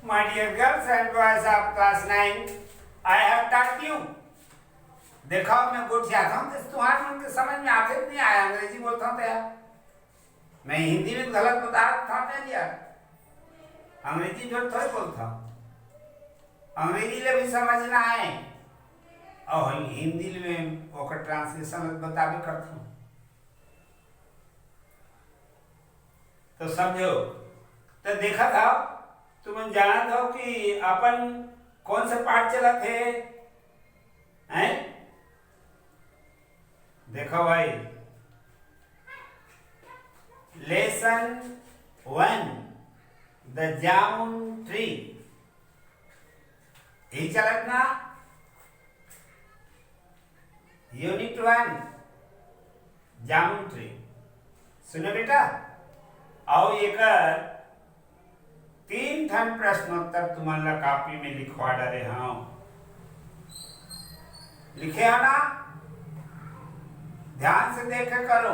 My dear girls and boys of class 9, I have taught you. देखो मैं गोठियाता हूँ तो तुम्हारे मन के समझ में आते नहीं आया अंग्रेजी बोलता हूँ तो यार मैं हिंदी में गलत बता रहा था मैं यार अंग्रेजी जो थोड़ी बोलता हूँ अंग्रेजी ले भी समझ ना आए और हिंदी में ओकर ट्रांसलेशन बता भी करता हूँ तो समझो तो देखा था तुम जाना था कि अपन कौन से पाठ चला थे हैं देखो भाई लेसन 1 द जामुन ट्री यही चलत ना यूनिट 1 जामुन ट्री सुनो बेटा आओ एक 3 ठन प्रश्नोत्तर तुम्हारा कॉपी में लिखवा डाले हाँ लिखे हो ना ध्यान से देख करो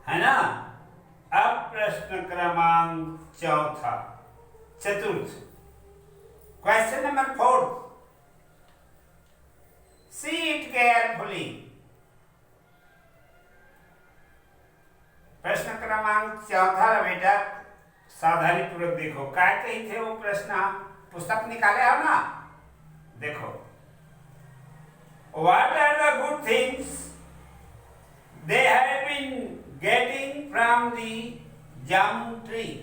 है ना अब प्रश्न क्रमांक चतुर्थ question number 4 see it carefully प्रश्न क्रमांक 4 बेटा सावधानी पूर्वक देखो क्या कही थे वो प्रश्न पुस्तक निकाले हो ना देखो What are the good things they have been getting from the jamun tree?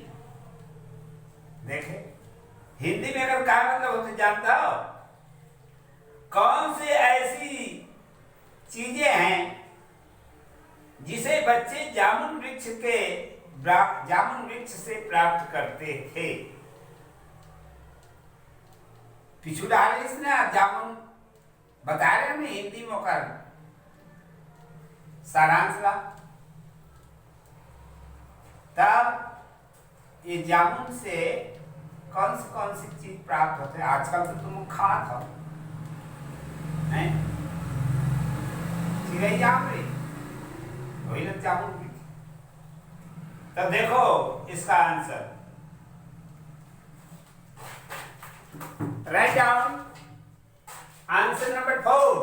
देखे हिंदी में अगर क्या मतलब होते जानता हो कौन सी ऐसी चीजें हैं जिसे बच्चे जामुन वृक्ष से प्राप्त करते थे पिछू डाल इसने जामुन बता रहे हैं हिंदी में कर सारांश ला तब ये जामुन से कौन सी चीज प्राप्त होते हैं आजकल तो तुम खात हो हैं चिड़ै जाम रही वही लोग जामुन भी तो देखो इसका answer write down answer number 4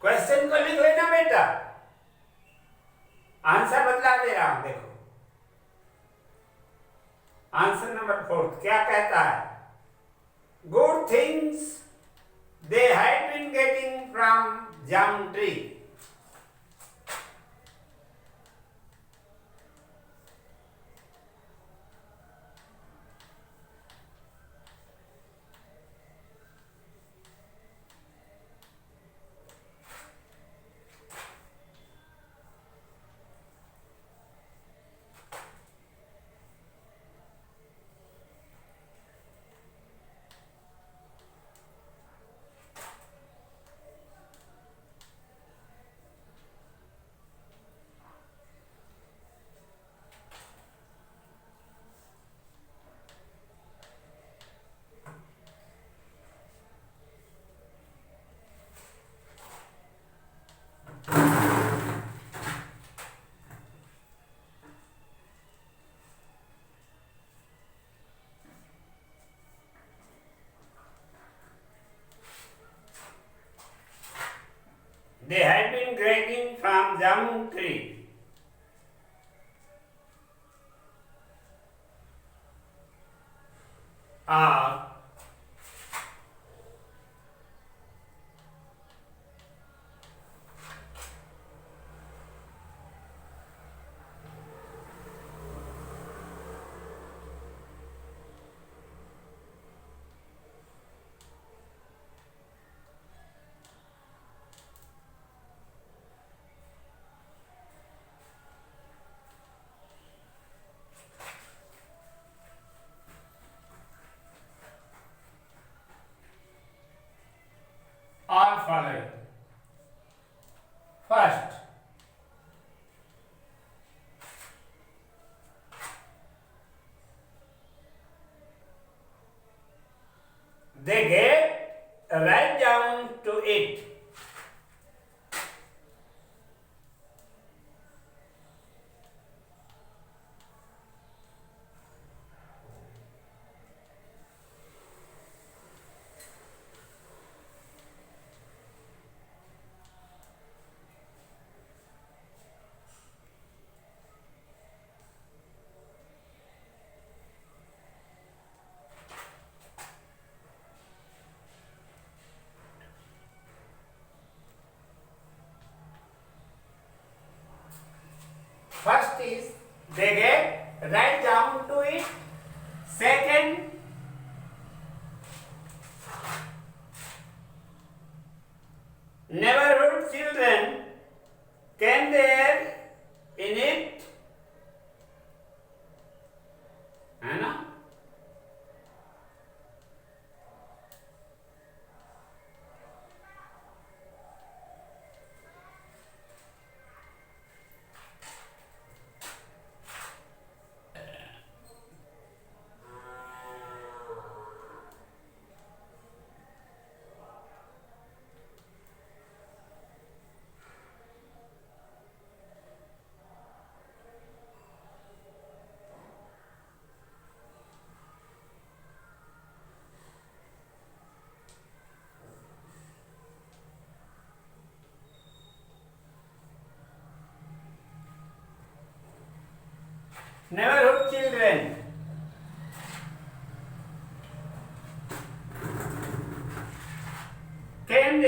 question को लिख लेना बेटा आंसर बदला दे रहा हूं देखो आंसर नंबर 4 क्या कहता है good things they had been getting from jamun tree They had been grazing from jamun tree. Are following. First, they gave ripe jamun to eat. First is they get right down to it. Second, neighborhood children came there in it, है ना? Neighborhood children came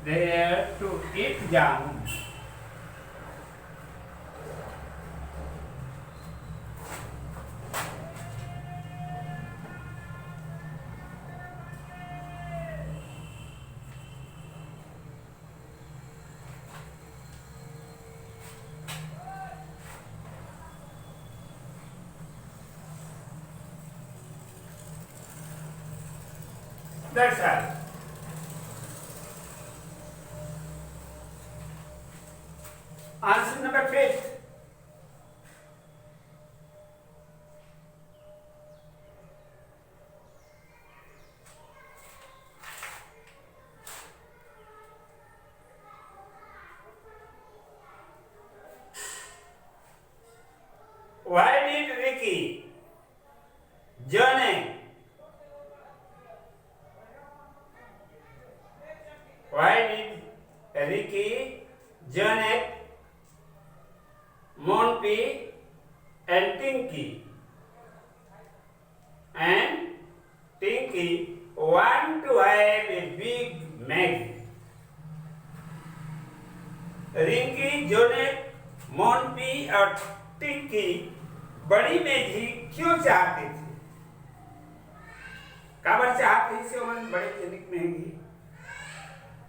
there to eat jamun. That's all. Answer number 5. Why did Ricky journey? Why did Ricky, Janet, Monty, and Tinky want to have a big Maggie? Rinki, Jonet, Monty और टिंकी बड़ी Maggi क्यों चाहते थे? काबर चाहते से उन्होंने बड़े जनिक महंगी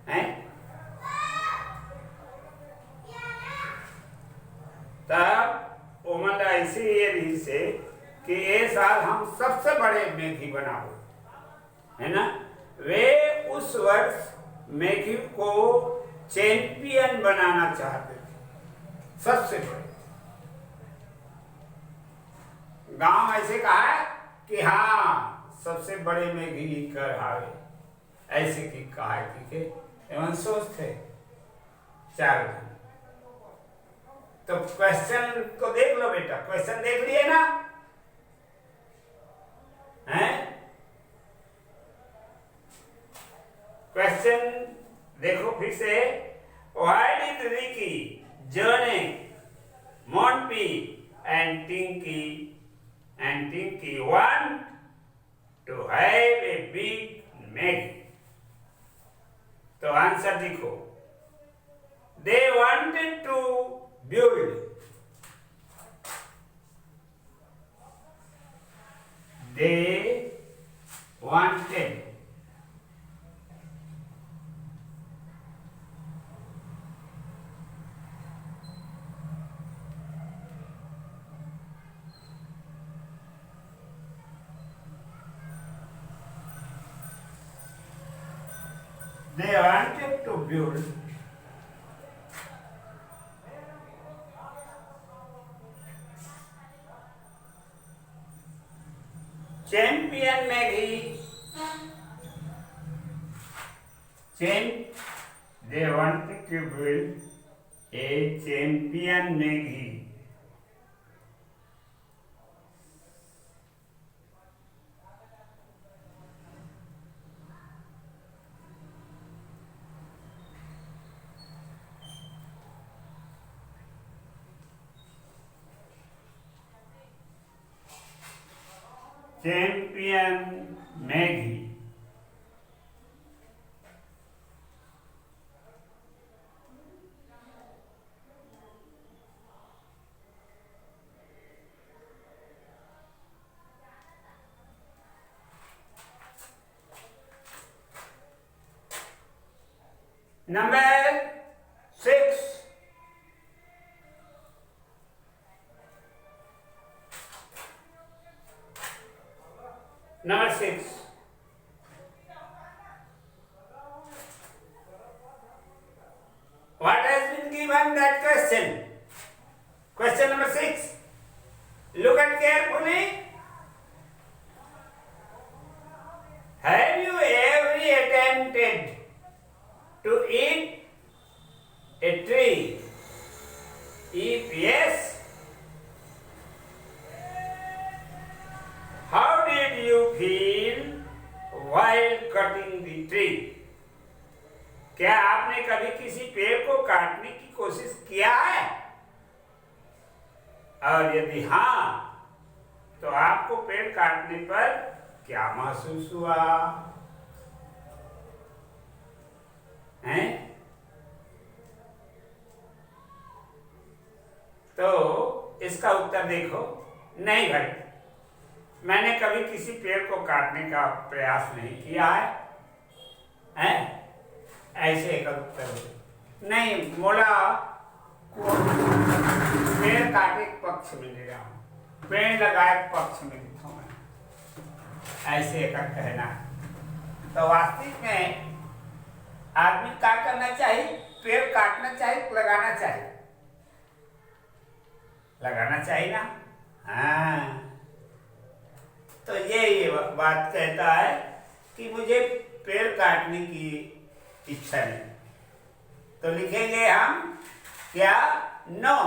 हैं? तब उमन ऐसे ये रही से कि ये साल हम सबसे बड़े मैगी बनाओ, है ना? वे उस वर्ष मैगी को चैंपियन बनाना चाहते थे, सबसे बड़े। गांव ऐसे कहा है कि हाँ सबसे बड़े मैगी कर आवे, ऐसे की कहा है, ठीक है? एवं सोचते चार। तो क्वेश्चन को देख लो बेटा, क्वेश्चन देख लिए ना? हैं? क्वेश्चन देखो फिर से। Why did Ricky, Johnny, Monty and Tinky want to have a big Maggie? तो आंसर देखो। They wanted to build. They wanted to build champion Maggie. They wanted to build a champion Maggie. Champion Maggi. Number 6. Number 6. What has been given that question? Question number 6. Look at carefully. Have you ever attempted to eat a tree? If yes, how did you feel while cutting the tree? क्या आपने कभी किसी पेड़ को काटने की कोशिश किया है? और यदि हाँ, तो आपको पेड़ काटने पर क्या महसूस हुआ? हैं? तो इसका उत्तर देखो, नहीं भाई, मैंने कभी किसी पेड़ को काटने का प्रयास नहीं किया है, हैं? ऐसे एक उत्तर दो। नहीं, मोला पेड़ काटे पक्ष में ले रहा हूं, पेड़ लगाए पक्ष में लिखा मैं, ऐसे एक कहना। तो वास्तविक में आदमी क्या करना चाहिए? पेड़ काटना चाहिए, लगाना चाहिए? लगाना चाहिए ना। हाँ, तो ये बात कहता है कि मुझे पेड़ काटने की इच्छा नहीं, तो लिखेंगे हम क्या? No,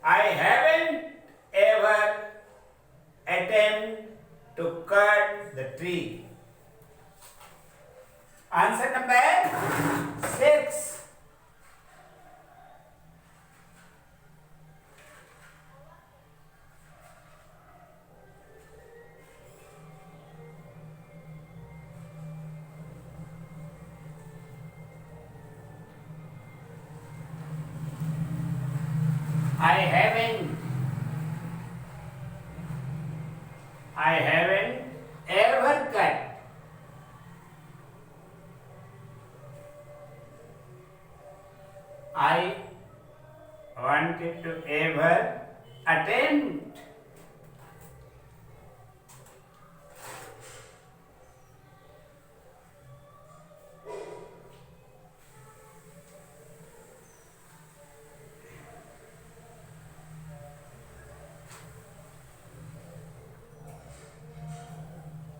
I haven't ever attempt to cut the tree. Answer number 6. I haven't ever cut. I wanted to ever attempt.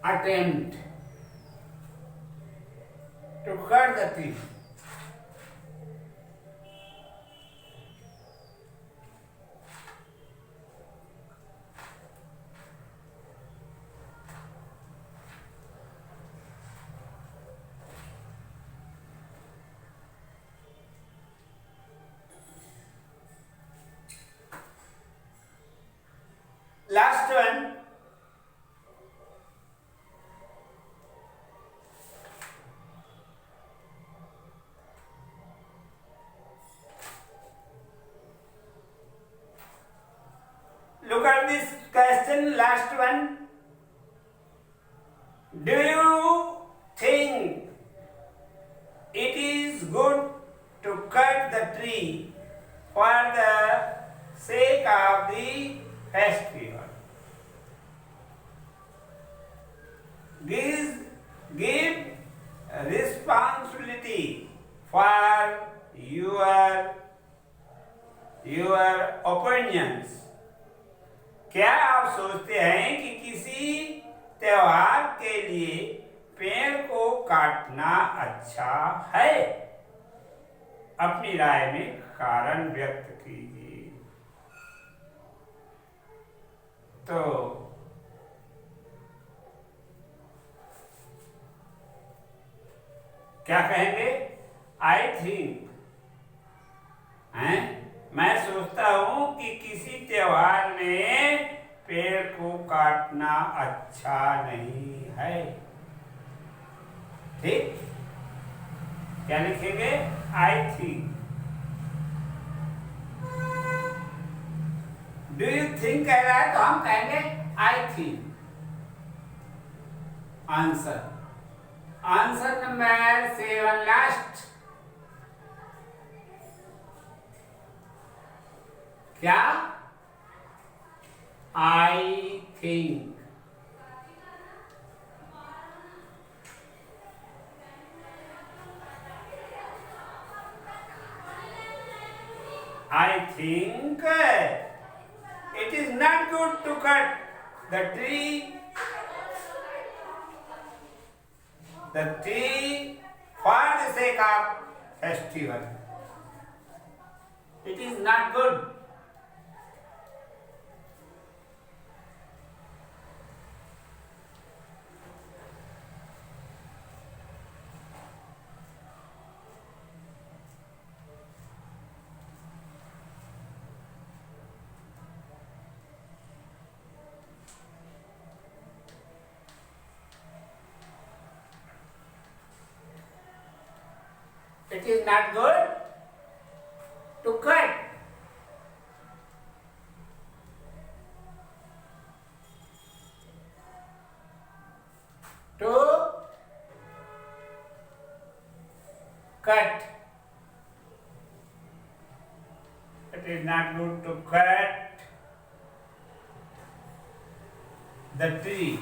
Attempt to cut the tree. Last one. Look at this question, last one. Do you think it is good to cut the tree for the sake of the festival? Give responsibility for your opinions. क्या आप सोचते हैं कि किसी त्योहार के लिए पेड़ को काटना अच्छा है? अपनी राय में कारण व्यक्त कीजिए। तो क्या कहेंगे? आई थिंक, मैं सोचता हूं कि किसी त्योहार में पेड़ को काटना अच्छा नहीं है। ठीक, क्या लिखेंगे? I think. Do you think कह रहा है तो हम कहेंगे I think. Answer, answer number 7 last. क्या? I think. I think it is not good to cut the tree for the sake of festival. It is not good. It is not good to cut. To cut. It is not good to cut the tree.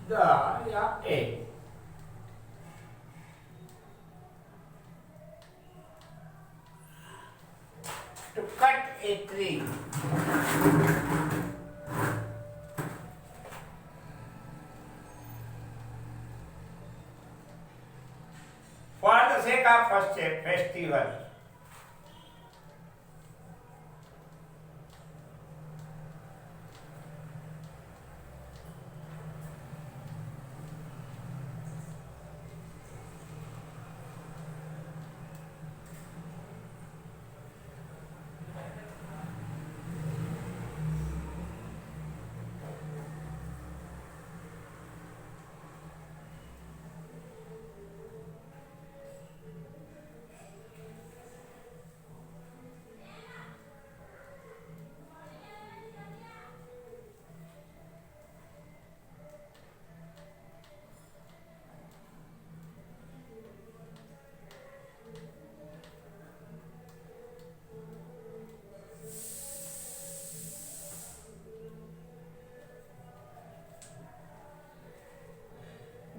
The या A. To cut a tree. For the sake of festival.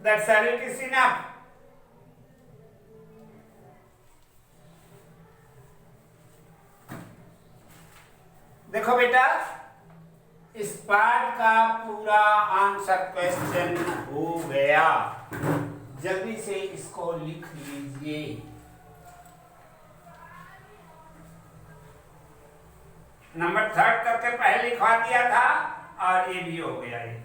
That's all, it is enough. देखो बेटा, इस part का पूरा answer question हो गया। जल्दी से इसको लिख लीजिए। नंबर 3 करके पहले लिखवा दिया था और ये भी हो गया ये।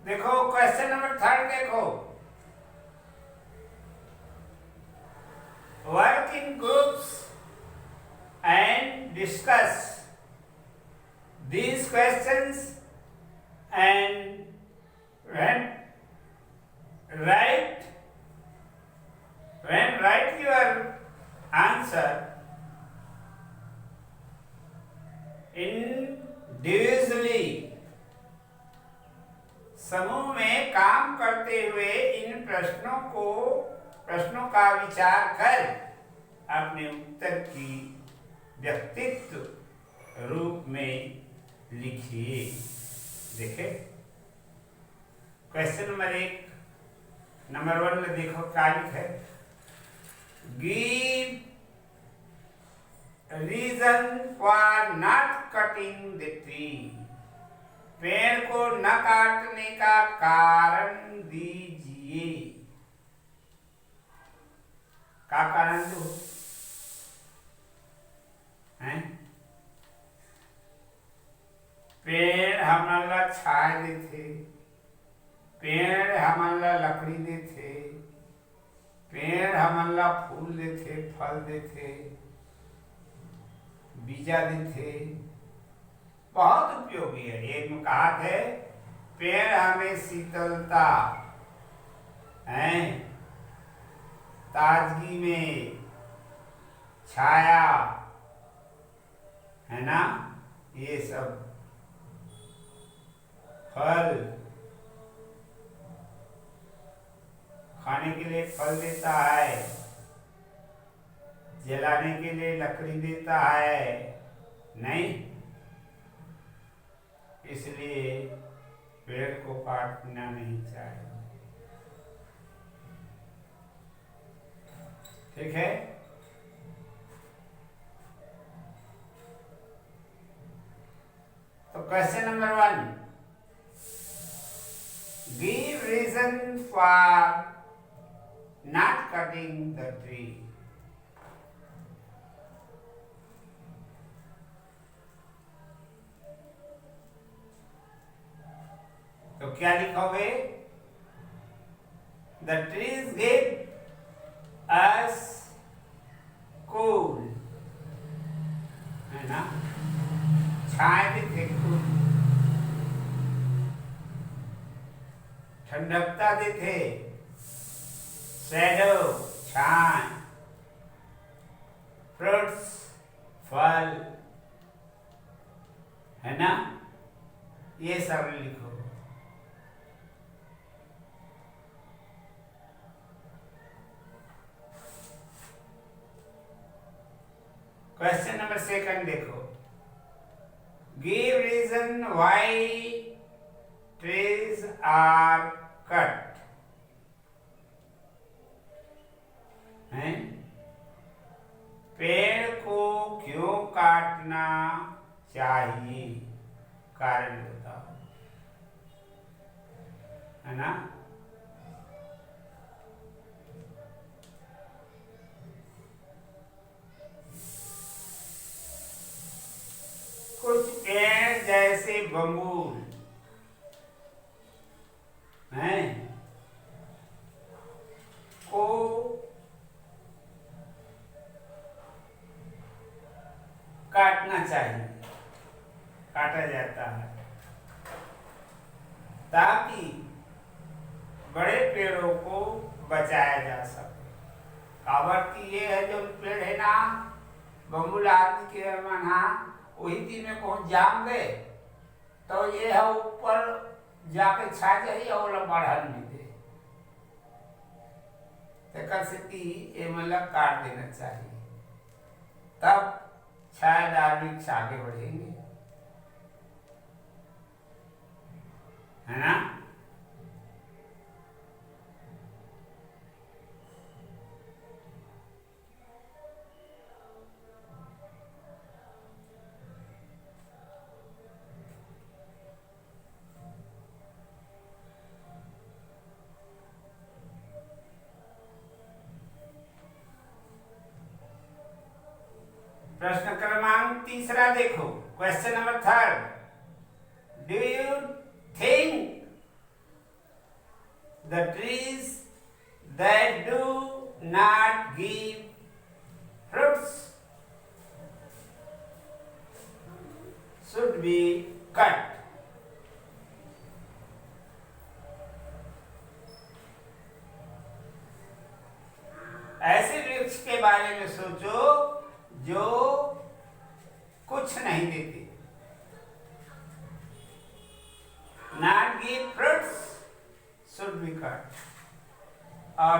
देखो क्वेश्चन नंबर 3 देखो। Work in groups and discuss these questions and write your answer individually। समूह में काम करते हुए इन प्रश्नों का विचार कर अपने उत्तर की व्यक्तित्व रूप में लिखिए। देखे क्वेश्चन नंबर 1 नंबर 1 में देखो क्या लिखा है, give reason for not cutting the tree, पेड़ को न काटने का कारण दीजिए। का कारण दो हैं? पेड़ हमारा छाए देते, पेड़ हमारा लकड़ी देते, पेड़ हमारा फूल देते, फल देते, बीजा देते, बहुत उपयोगी है। एक में कहा थे पेड़ हमें शीतलता है, ताजगी में, छाया है ना, ये सब फल खाने के लिए फल देता है, जलाने के लिए लकड़ी देता है, नहीं, इसलिए पेड़ को काटना नहीं चाहिए। ठीक है, तो question number 1, give reason for not cutting the tree. तो क्या लिखोगे, the trees give us cool, है ना, छाए देते, ठंडकता देते, शैडो छाए, फ्रूट्स फल, है ना, ये सब लिखो। क्वेश्चन नंबर 2 देखो, give reason why trees are cut, हैं, पेड़ को क्यों काटना चाहिए, कारण बताओ, है ना। कुछ पेड़ जैसे बबूल हैं को काटना चाहिए, काटा जाता है ताकि बड़े पेड़ों को बचाया जा सके। कहावत की ये है, जो पेड़ है ना बबूल आदि के मना वही दिन में पहुंच जाम गए तो ये है ऊपर जाके छा जाइए और बढ़न भी दे, ये मतलब काट देना चाहिए, तब छायादार वृक्ष आगे बढ़ेंगे, है ना। प्रश्न क्रमांक 3 देखो, question number 3, do you think the trees that do not give fruits should be cut? ऐसे वृक्ष के बारे में सोचो जो कुछ नहीं देते, not give fruits should be cut, और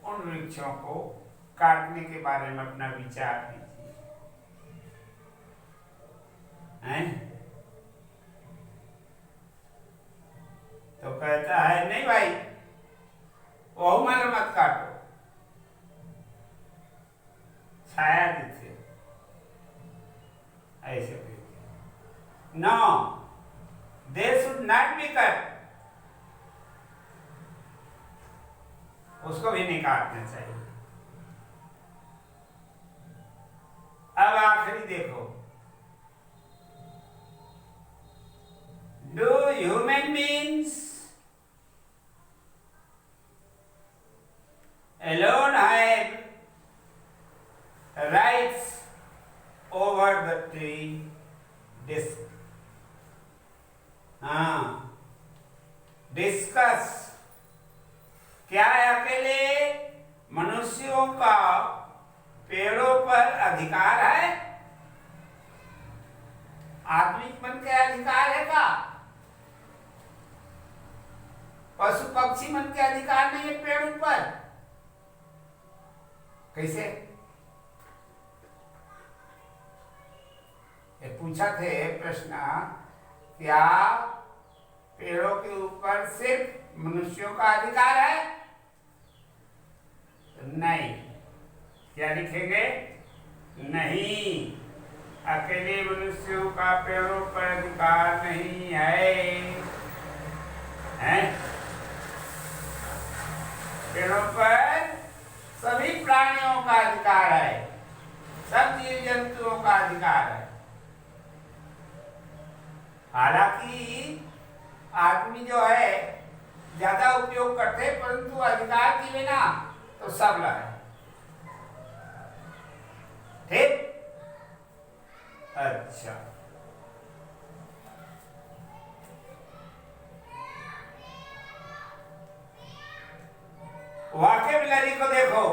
उन वृक्षों को काटने के बारे में अपना विचार दीजिए। हैं? तो कहता है नहीं भाई, वो मन मत काटो, छाया दिखे ऐसे। No, they should not be cut, उसको भी नहीं काटना चाहिए। अब आखिरी देखो, do human beings alone have rights over the tree disc? Discuss, क्या अकेले मनुष्यों का पेड़ों पर अधिकार है? आत्मिक मन के अधिकार है का? पशु पक्षी मन के अधिकार नहीं है पेड़ों पर? कैसे? ये पूछा थे प्रश्न, क्या पेड़ों के ऊपर सिर्फ मनुष्यों का अधिकार है? नहीं। क्या लिखेंगे? नहीं, अकेले मनुष्यों का पेड़ों पर अधिकार नहीं है, हैं? पेड़ों पर सभी प्राणियों का अधिकार है, सब जीव जंतुओं का अधिकार है। हालांकि आदमी जो है ज्यादा उपयोग करते, परंतु अधिकार के बिना तो सब है। ठीक? अच्छा, वोकैबुलरी को देखो।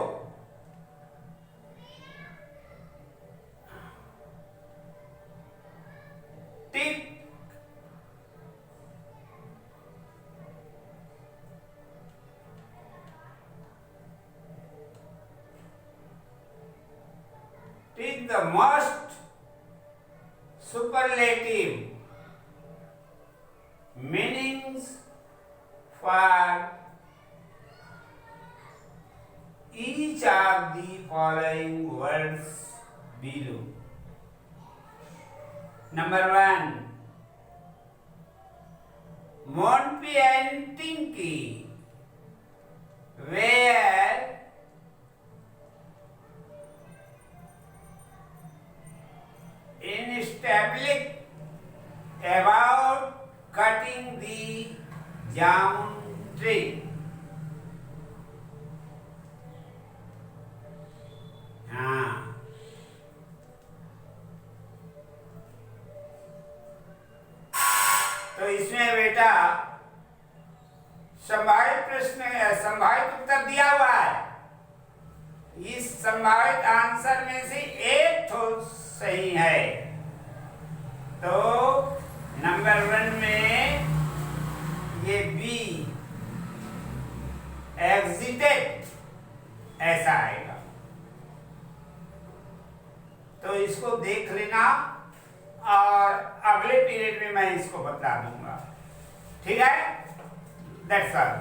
टिक, टिक the most superlative meanings for each of the following words below. Number 1, Monty and Tinky were established about cutting the jamun tree. हाँ, तो इसमें बेटा संभावित प्रश्न, संभावित उत्तर दिया हुआ है। इस संभावित आंसर में से एक तो सही है, तो नंबर 1 में ये बी एग्जिटेड ऐसा आएगा। तो इसको देख लेना और अगले पीरियड में मैं इसको बता दूंगा। ठीक है? That's all.